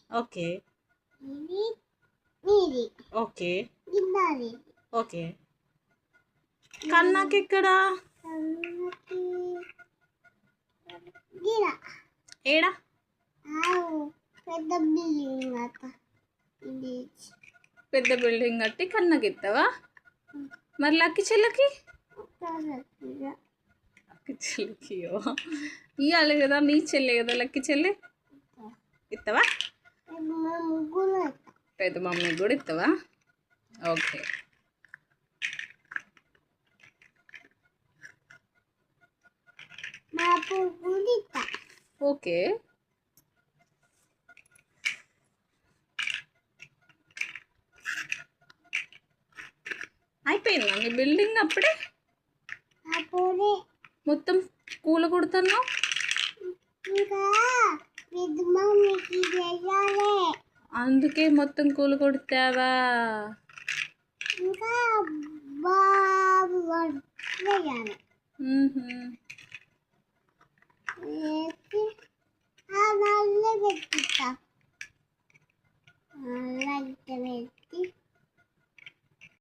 Okay. ఇది నీది okay. గిన్నది okay. కన్నాకెక్కడా? కన్నకి గిర ఏడా? ఆవు పెద్ద బిల్డింగ్ అక్క ఇది పెద్ద బిల్డింగ్ కట్టి కన్నకెత్తావా? మరి లక్కి చెల్లకి? కన్నకి లక్కి చెల్లికి ఇవ్వాలి కదా, నీ చెల్లె కదా లక్కి చెల్లె. ఇస్తావా? ముగ్గురు పెద్ద మమ్మీకి కూడా ఇస్తావా? ఓకే. మా పువ్వులు ఇస్తా ఓకే. అయిపోయిందా నీ బిల్డింగ్ అప్పుడే? అప్పుడే మొత్తం కూల కొడుతున్నావు. ఇంకా పెద్ద మమ్మీకి చేయాలి అందుకే మొత్తం కూల కొడతావా? ఇంకా బాబు చేయాలి వేసి ఆ నల్ల పెట్టిస్తా నల్ల పెట్టి